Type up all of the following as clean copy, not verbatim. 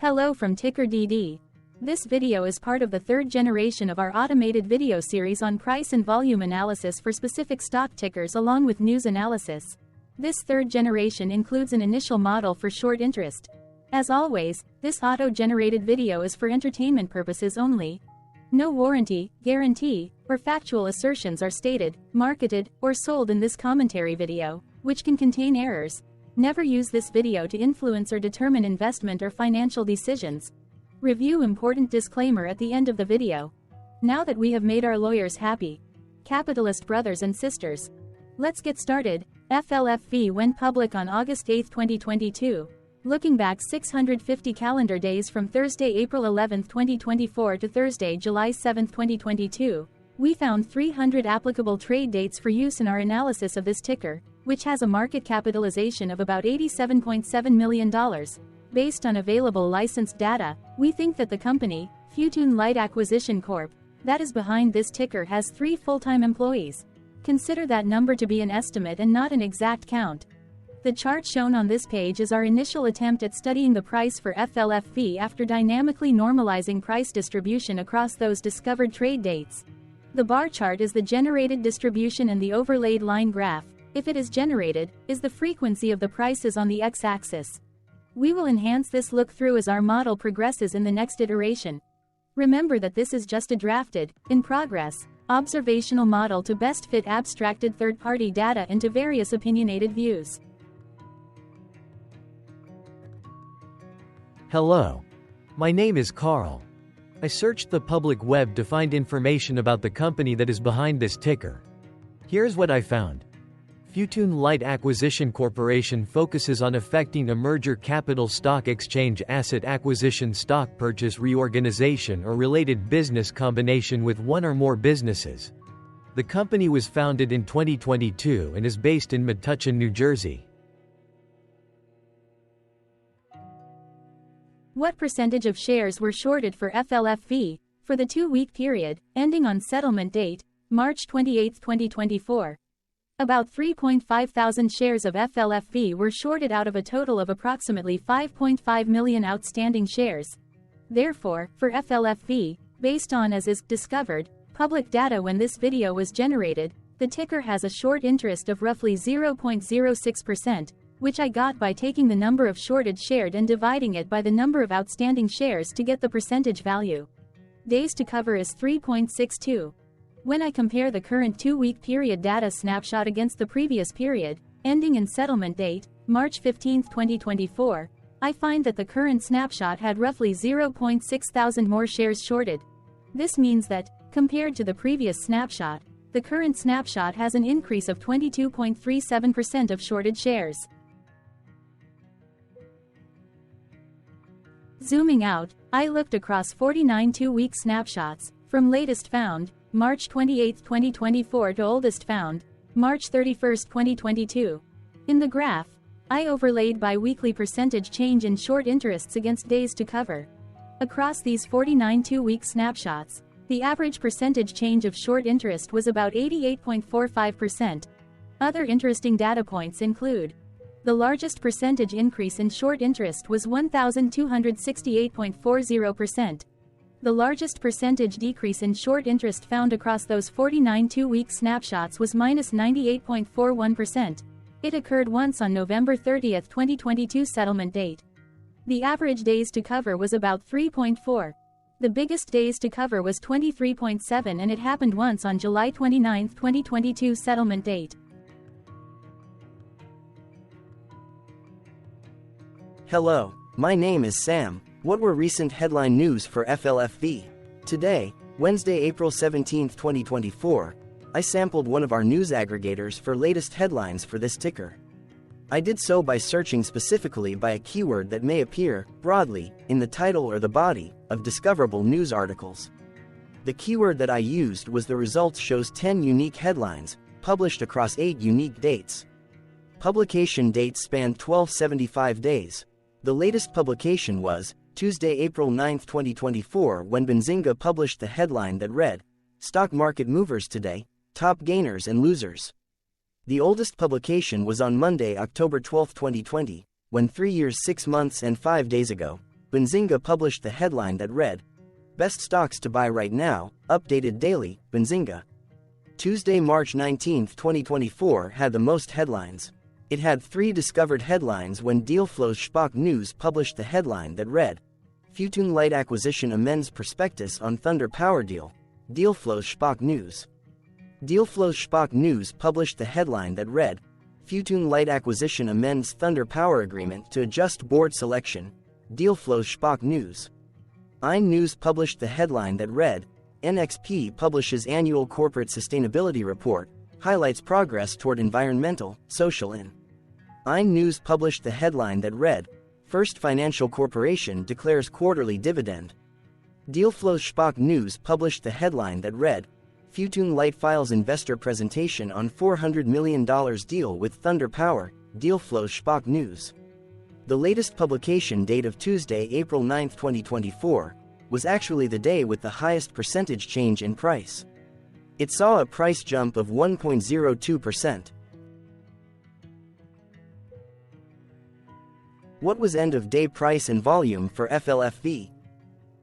Hello from TickerDD. This video is part of the third generation of our automated video series on price and volume analysis for specific stock tickers along with news analysis. This third generation includes an initial model for short interest. As always, this auto-generated video is for entertainment purposes only. No warranty, guarantee, or factual assertions are stated, marketed, or sold in this commentary video, which can contain errors. Never use this video to influence or determine investment or financial decisions. Review important disclaimer at the end of the video. Now that we have made our lawyers happy, capitalist brothers and sisters, let's get started. FLFV went public on August 8, 2022. Looking back 650 calendar days from Thursday, April 11, 2024 to Thursday, July 7, 2022, we found 300 applicable trade dates for use in our analysis of this ticker, which has a market capitalization of about $87.7 million. Based on available licensed data, we think that the company, Quartile Light Acquisition Corp., that is behind this ticker has 3 full-time employees. Consider that number to be an estimate and not an exact count. The chart shown on this page is our initial attempt at studying the price for FLFV after dynamically normalizing price distribution across those discovered trade dates. The bar chart is the generated distribution and the overlaid line graph, if it is generated, is the frequency of the prices on the x-axis. We will enhance this look-through as our model progresses in the next iteration. Remember that this is just a drafted, in progress, observational model to best fit abstracted third-party data into various opinionated views. Hello. My name is Carl. I searched the public web to find information about the company that is behind this ticker. Here's what I found. Quartile Light Acquisition Corporation focuses on effecting a merger, capital stock exchange, asset acquisition, stock purchase, reorganization, or related business combination with one or more businesses. The company was founded in 2022 and is based in Metuchen, New Jersey. What percentage of shares were shorted for FLFV for the 2-week period, ending on settlement date, March 28, 2024? About 3.5 thousand shares of FLFV were shorted out of a total of approximately 5.5 million outstanding shares. Therefore, for FLFV, based on as is discovered, public data when this video was generated, the ticker has a short interest of roughly 0.06%, which I got by taking the number of shorted shared and dividing it by the number of outstanding shares to get the percentage value. Days to cover is 3.62. When I compare the current 2-week period data snapshot against the previous period, ending in settlement date, March 15, 2024, I find that the current snapshot had roughly 0.6 thousand more shares shorted. This means that, compared to the previous snapshot, the current snapshot has an increase of 22.37% of shorted shares. Zooming out, I looked across 49 2-week snapshots, from latest found, March 28, 2024 to oldest found, March 31, 2022. In the graph, I overlaid bi-weekly percentage change in short interests against days to cover. Across these 49 2-week snapshots, the average percentage change of short interest was about 88.45%. Other interesting data points include: the largest percentage increase in short interest was 1,268.40%. The largest percentage decrease in short interest found across those 49 2-week snapshots was -98.41%. It occurred once on November 30, 2022 settlement date. The average days to cover was about 3.4. The biggest days to cover was 23.7 and it happened once on July 29, 2022 settlement date. Hello, my name is Sam. What were recent headline news for FLFV? Today, Wednesday, April 17, 2024, I sampled one of our news aggregators for latest headlines for this ticker. I did so by searching specifically by a keyword that may appear, broadly, in the title or the body of discoverable news articles. The keyword that I used was the results shows 10 unique headlines, published across 8 unique dates. Publication dates spanned 1275 days. The latest publication was Tuesday, April 9, 2024, when Benzinga published the headline that read, "Stock Market Movers Today, Top Gainers and Losers." The oldest publication was on Monday, October 12, 2020, when 3 years, 6 months and 5 days ago, Benzinga published the headline that read, "Best stocks to buy right now, updated daily, Benzinga." Tuesday, March 19, 2024 had the most headlines. It had 3 discovered headlines when Dealflow's Spock News published the headline that read, "Futun Light Acquisition Amends Prospectus on Thunder Power Deal." Dealflow's Spock News. Dealflow's Spock News published the headline that read, "Futun Light Acquisition Amends Thunder Power Agreement to Adjust Board Selection." Dealflow's Spock News. iNews published the headline that read, "NXP publishes Annual Corporate Sustainability Report, highlights progress toward environmental, social and." iNews published the headline that read, "First Financial Corporation declares quarterly dividend." Dealflow's Spock News published the headline that read, "Futun Light files investor presentation on $400 million deal with Thunder Power." Dealflow's Spock News. The latest publication date of Tuesday, April 9, 2024, was actually the day with the highest percentage change in price. It saw a price jump of 1.02%. What was end-of-day price and volume for FLFV?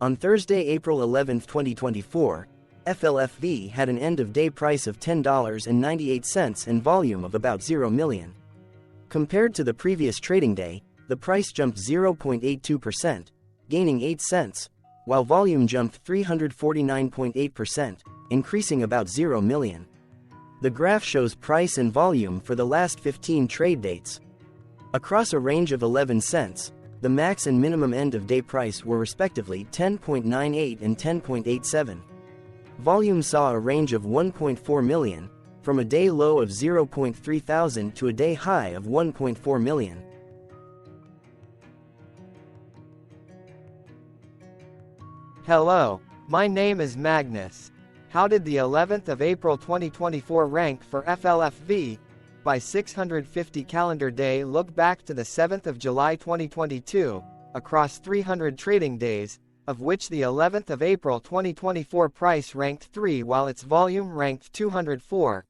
On Thursday, April 11, 2024, FLFV had an end-of-day price of $10.98 and volume of about 0 million. Compared to the previous trading day, the price jumped 0.82%, gaining 8 cents, while volume jumped 349.8%, increasing about 0 million. The graph shows price and volume for the last 15 trade dates. Across a range of 11 cents, the max and minimum end-of-day price were respectively 10.98 and 10.87. Volume saw a range of 1.4 million, from a day low of 0.3 thousand to a day high of 1.4 million. Hello, my name is Magnus. How did the 11th of April 2024 rank for FLFV? By 650 calendar day look back to the 7th of July 2022, across 300 trading days, of which the 11th of April 2024 price ranked 3 while its volume ranked 204.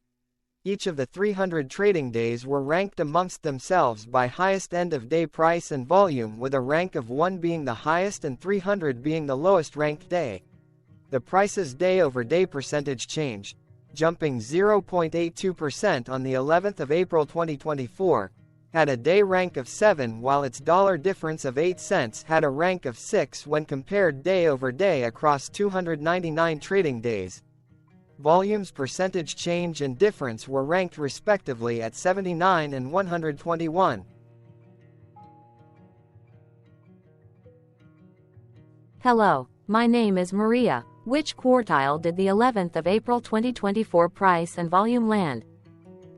Each of the 300 trading days were ranked amongst themselves by highest end-of-day price and volume, with a rank of 1 being the highest and 300 being the lowest ranked day. The price's day-over-day percentage change, jumping 0.82% on the 11th of April 2024, had a day rank of 7 while its dollar difference of 8 cents had a rank of 6 when compared day-over-day across 299 trading days. Volume's percentage change and difference were ranked respectively at 79 and 121. Hello, my name is Maria. Which quartile did the 11th of April 2024 price and volume land?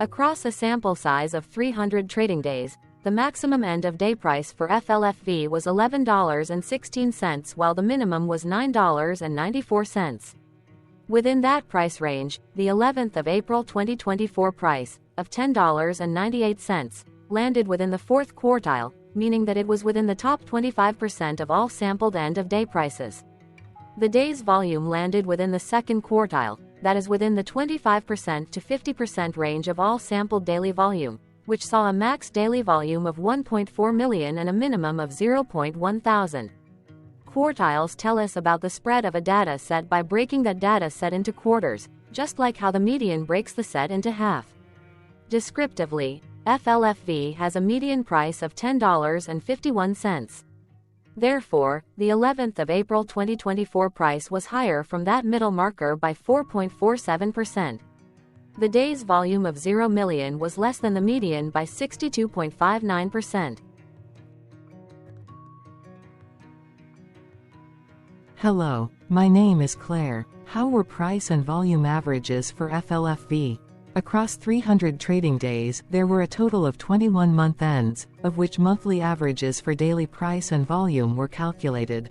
Across a sample size of 300 trading days, the maximum end-of-day price for FLFV was $11.16 while the minimum was $9.94. Within that price range, the 11th of April 2024 price, of $10.98, landed within the 4th quartile, meaning that it was within the top 25% of all sampled end-of-day prices. The day's volume landed within the 2nd quartile, that is within the 25% to 50% range of all sampled daily volume, which saw a max daily volume of 1.4 million and a minimum of 0.1 thousand. Quartiles tell us about the spread of a data set by breaking that data set into quarters, just like how the median breaks the set into half. Descriptively, FLFV has a median price of $10.51. Therefore, the 11th of April 2024 price was higher from that middle marker by 4.47%. The day's volume of 0 million was less than the median by 62.59%. Hello, my name is Claire. How were price and volume averages for FLFV? Across 300 trading days, there were a total of 21 month ends, of which monthly averages for daily price and volume were calculated.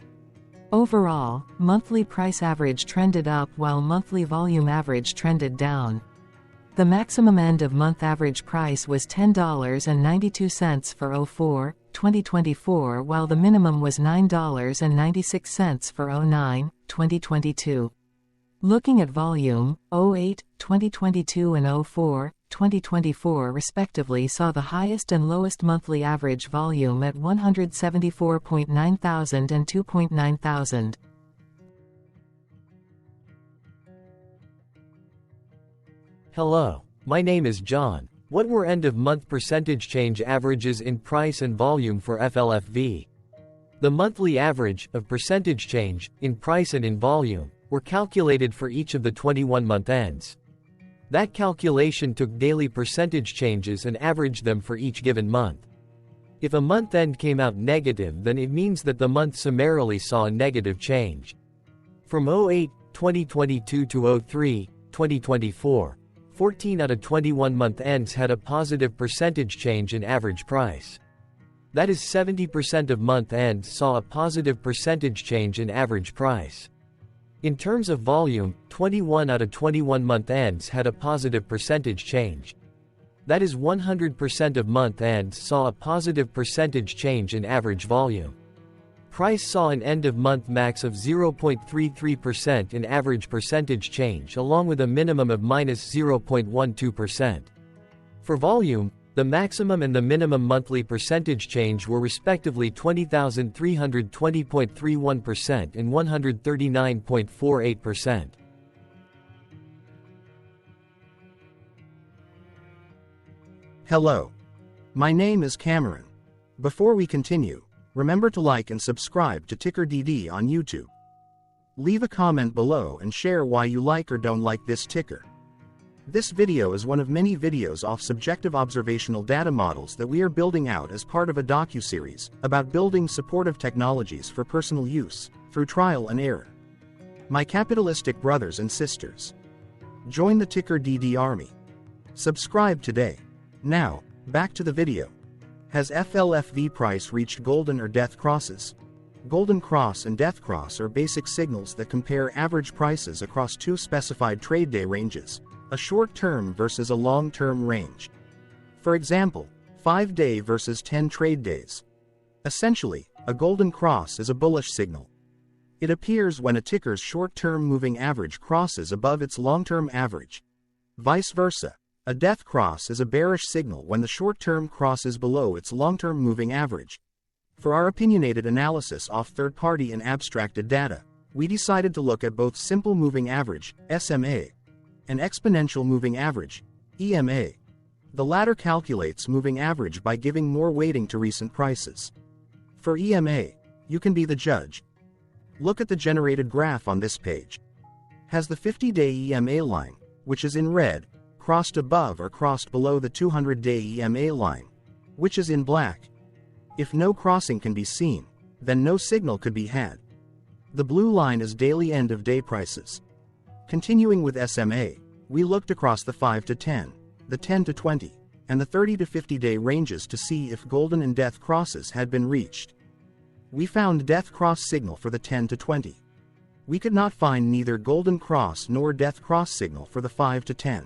Overall, monthly price average trended up while monthly volume average trended down. The maximum end-of-month average price was $10.92 for 04/2024 while the minimum was $9.96 for 09/2022. Looking at volume, 08/2022 and 04 2024 respectively saw the highest and lowest monthly average volume at 174.9 thousand and 2.9 thousand. Hello, my name is John. What were end-of-month percentage change averages in price and volume for FLFV? The monthly average of percentage change in price and in volume were calculated for each of the 21 month ends. That calculation took daily percentage changes and averaged them for each given month. If a month end came out negative, then it means that the month summarily saw a negative change. From 08/2022 to 03/2024, 14 out of 21 month ends had a positive percentage change in average price. That is 70% of month ends saw a positive percentage change in average price. In terms of volume, 21 out of 21 month ends had a positive percentage change. That is 100% of month ends saw a positive percentage change in average volume. Price saw an end-of-month max of 0.33% in average percentage change, along with a minimum of -0.12%. For volume, the maximum and the minimum monthly percentage change were respectively 20,320.31% and 139.48%. Hello. My name is Cameron. Before we continue, remember to like and subscribe to TickerDD on YouTube. Leave a comment below and share why you like or don't like this ticker. This video is one of many videos off subjective observational data models that we are building out as part of a docuseries about building supportive technologies for personal use, through trial and error. My capitalistic brothers and sisters, join the TickerDD army. Subscribe today. Now, back to the video. Has FLFV price reached golden or death crosses? Golden cross and death cross are basic signals that compare average prices across two specified trade day ranges, a short-term versus a long-term range. For example, 5-day versus 10 trade days. Essentially, a golden cross is a bullish signal. It appears when a ticker's short-term moving average crosses above its long-term average. Vice versa. A death cross is a bearish signal when the short-term crosses below its long-term moving average. For our opinionated analysis off third-party and abstracted data, we decided to look at both simple moving average, SMA, and exponential moving average, EMA. The latter calculates moving average by giving more weighting to recent prices. For EMA, you can be the judge. Look at the generated graph on this page. Has the 50-day EMA line, which is in red, crossed above or crossed below the 200-day EMA line, which is in black? If no crossing can be seen, then no signal could be had. The blue line is daily end-of-day prices. Continuing with SMA, we looked across the 5 to 10, the 10 to 20, and the 30 to 50-day ranges to see if golden and death crosses had been reached. We found death cross signal for the 10 to 20. We could not find neither golden cross nor death cross signal for the 5 to 10.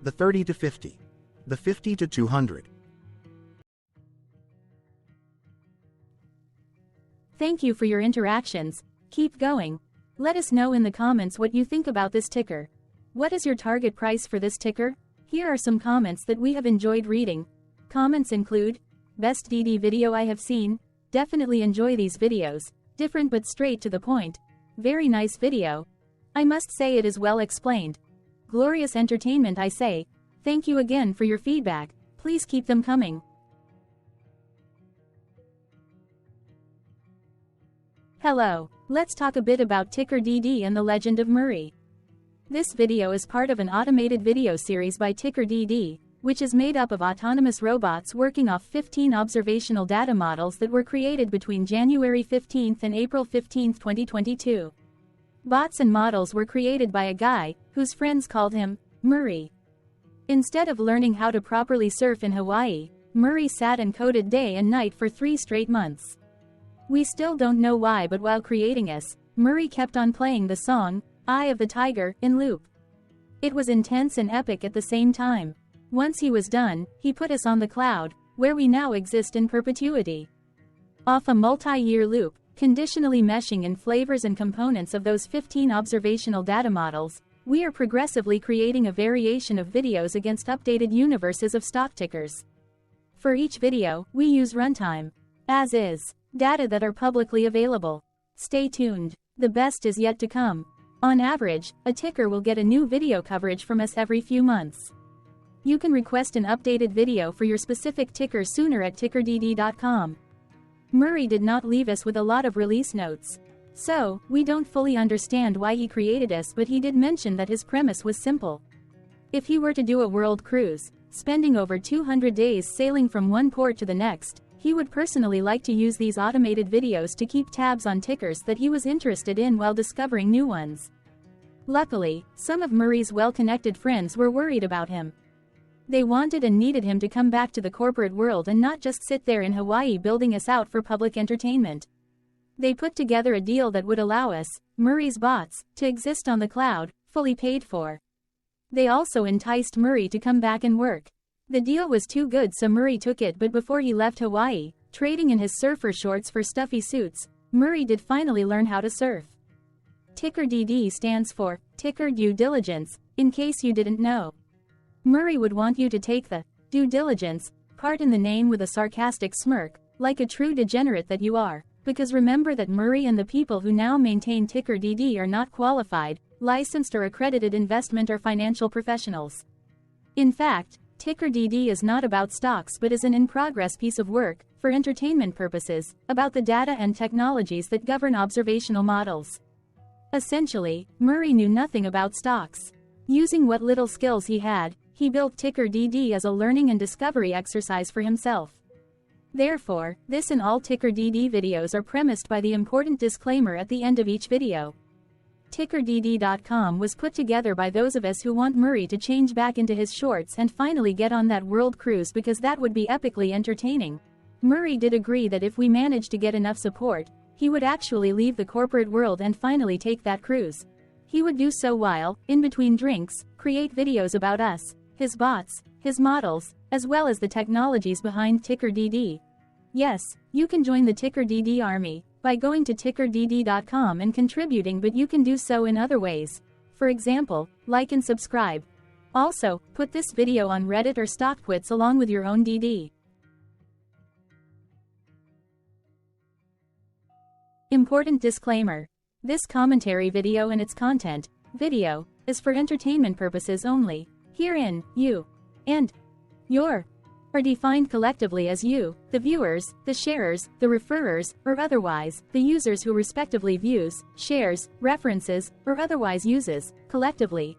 The 30 to 50, the 50 to 200. Thank you for your interactions. Keep going. Let us know in the comments what you think about this ticker. What is your target price for this ticker? Here are some comments that we have enjoyed reading. Comments include, best DD video I have seen, definitely enjoy these videos, different but straight to the point, very nice video. I must say it is well explained. Glorious entertainment I say. Thank you again for your feedback, please keep them coming. Hello, let's talk a bit about TickerDD and the legend of Murray. This video is part of an automated video series by TickerDD, which is made up of autonomous robots working off 15 observational data models that were created between January 15 and April 15, 2022. Bots and models were created by a guy, whose friends called him Murray. Instead of learning how to properly surf in Hawaii, Murray sat and coded day and night for 3 straight months. We still don't know why, but while creating us, Murray kept on playing the song, Eye of the Tiger, in loop. It was intense and epic at the same time. Once he was done, he put us on the cloud, where we now exist in perpetuity. Off a multi-year loop, conditionally meshing in flavors and components of those 15 observational data models, We are progressively creating a variation of videos against updated universes of stock tickers. For each video, we use runtime, as is, data that are publicly available. Stay tuned. The best is yet to come. On average, a ticker will get a new video coverage from us every few months. You can request an updated video for your specific ticker sooner at TickerDD.com. Murray did not leave us with a lot of release notes. So, we don't fully understand why he created us, but he did mention that his premise was simple. If he were to do a world cruise, spending over 200 days sailing from one port to the next, he would personally like to use these automated videos to keep tabs on tickers that he was interested in while discovering new ones. Luckily, some of Murray's well-connected friends were worried about him. They wanted and needed him to come back to the corporate world and not just sit there in Hawaii building us out for public entertainment. They put together a deal that would allow us, Murray's bots, to exist on the cloud, fully paid for. They also enticed Murray to come back and work. The deal was too good, so Murray took it, but before he left Hawaii, trading in his surfer shorts for stuffy suits, Murray did finally learn how to surf. TickerDD stands for Ticker Due Diligence, in case you didn't know. Murray would want you to take the due diligence part in the name with a sarcastic smirk, like a true degenerate that you are. Because remember that Murray and the people who now maintain TickerDD are not qualified, licensed or accredited investment or financial professionals. In fact, TickerDD is not about stocks but is an in-progress piece of work, for entertainment purposes, about the data and technologies that govern observational models. Essentially, Murray knew nothing about stocks. Using what little skills he had, he built TickerDD as a learning and discovery exercise for himself. Therefore, this and all TickerDD videos are premised by the important disclaimer at the end of each video. TickerDD.com was put together by those of us who want Murray to change back into his shorts and finally get on that world cruise, because that would be epically entertaining. Murray did agree that if we managed to get enough support, he would actually leave the corporate world and finally take that cruise. He would do so while, in between drinks, create videos about us, his bots, his models, as well as the technologies behind TickerDD. Yes, you can join the TickerDD army by going to TickerDD.com and contributing, but you can do so in other ways. For example, like and subscribe. Also, put this video on Reddit or StockTwits along with your own DD. Important disclaimer. This commentary video and its content, video, is for entertainment purposes only. Herein, you and your are defined collectively as you, the viewers, the sharers, the referrers, or otherwise, the users who respectively views, shares, references, or otherwise uses, collectively,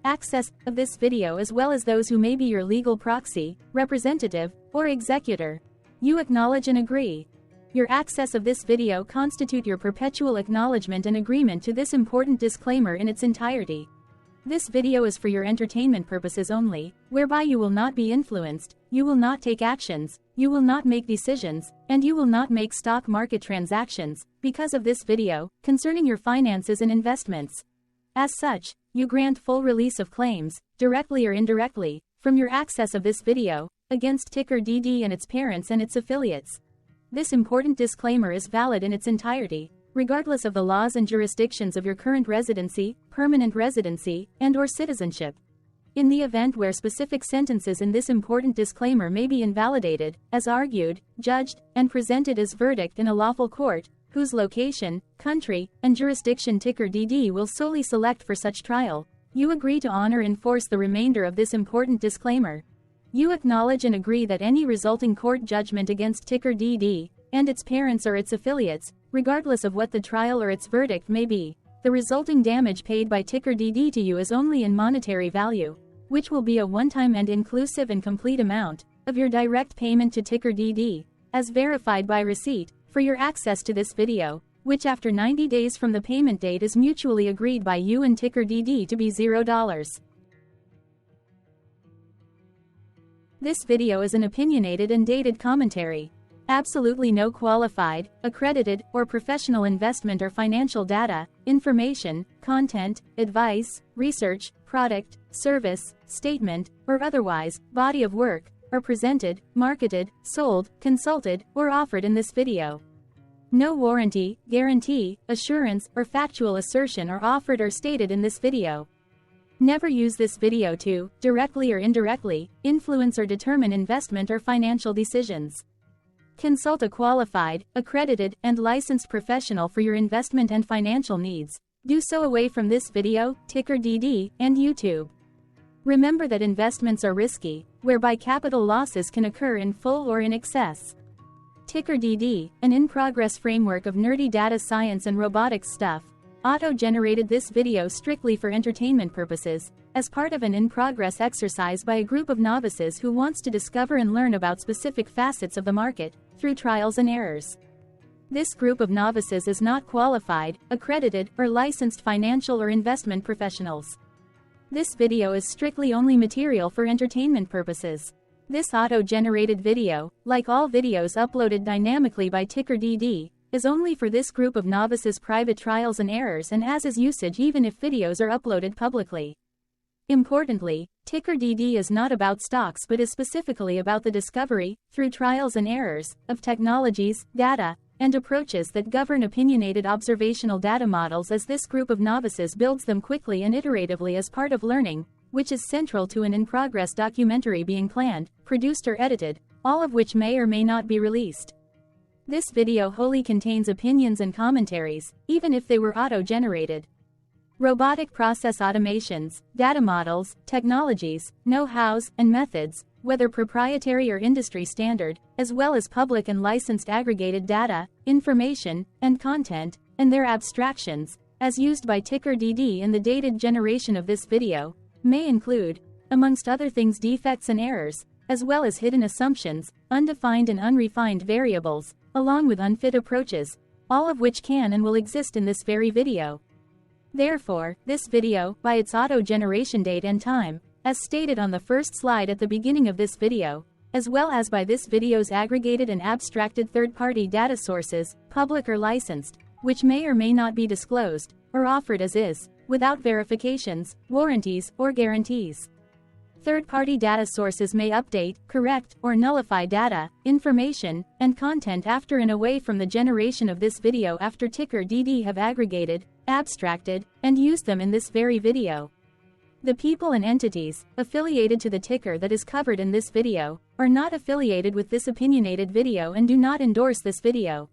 access of this video, as well as those who may be your legal proxy, representative, or executor. You acknowledge and agree. Your access of this video constitute your perpetual acknowledgement and agreement to this important disclaimer in its entirety. This video is for your entertainment purposes only, whereby you will not be influenced, you will not take actions, you will not make decisions, and you will not make stock market transactions, because of this video, concerning your finances and investments. As such, you grant full release of claims, directly or indirectly, from your access of this video, against TickerDD and its parents and its affiliates. This important disclaimer is valid in its entirety, regardless of the laws and jurisdictions of your current residency, permanent residency, and/or citizenship. In the event where specific sentences in this important disclaimer may be invalidated, as argued, judged, and presented as verdict in a lawful court, whose location, country, and jurisdiction TickerDD will solely select for such trial, you agree to honor and enforce the remainder of this important disclaimer. You acknowledge and agree that any resulting court judgment against TickerDD and its parents or its affiliates, regardless of what the trial or its verdict may be, the resulting damage paid by TickerDD to you is only in monetary value, which will be a one-time and inclusive and complete amount of your direct payment to TickerDD, as verified by receipt, for your access to this video, which after 90 days from the payment date is mutually agreed by you and TickerDD to be $0. This video is an opinionated and dated commentary. Absolutely no qualified, accredited, or professional investment or financial data, information, content, advice, research, product, service, statement, or otherwise, body of work, are presented, marketed, sold, consulted, or offered in this video. No warranty, guarantee, assurance, or factual assertion are offered or stated in this video. Never use this video to, directly or indirectly, influence or determine investment or financial decisions. Consult a qualified, accredited, and licensed professional for your investment and financial needs. Do so away from this video, TickerDD, and YouTube. Remember that investments are risky, whereby capital losses can occur in full or in excess. TickerDD, an in-progress framework of nerdy data science and robotics stuff, auto-generated this video strictly for entertainment purposes, as part of an in-progress exercise by a group of novices who wants to discover and learn about specific facets of the market, through trials and errors. This group of novices is not qualified, accredited, or licensed financial or investment professionals. This video is strictly only material for entertainment purposes. This auto-generated video, like all videos uploaded dynamically by TickerDD, is only for this group of novices' private trials and errors and as is usage even if videos are uploaded publicly. Importantly, TickerDD is not about stocks but is specifically about the discovery, through trials and errors, of technologies, data, and approaches that govern opinionated observational data models as this group of novices builds them quickly and iteratively as part of learning, which is central to an in-progress documentary being planned, produced or edited, all of which may or may not be released. This video wholly contains opinions and commentaries, even if they were auto-generated. Robotic process automations, data models, technologies, know-hows, and methods, whether proprietary or industry standard, as well as public and licensed aggregated data, information, and content, and their abstractions, as used by TickerDD in the dated generation of this video, may include, amongst other things, defects and errors, as well as hidden assumptions, undefined and unrefined variables, along with unfit approaches, all of which can and will exist in this very video. Therefore, this video, by its auto-generation date and time, as stated on the first slide at the beginning of this video, as well as by this video's aggregated and abstracted third-party data sources, public or licensed, which may or may not be disclosed, or offered as is, without verifications, warranties, or guarantees. Third-party data sources may update, correct, or nullify data, information, and content after and away from the generation of this video after TickerDD have aggregated, abstracted, and used them in this very video. The people and entities, affiliated to the ticker that is covered in this video, are not affiliated with this opinionated video and do not endorse this video.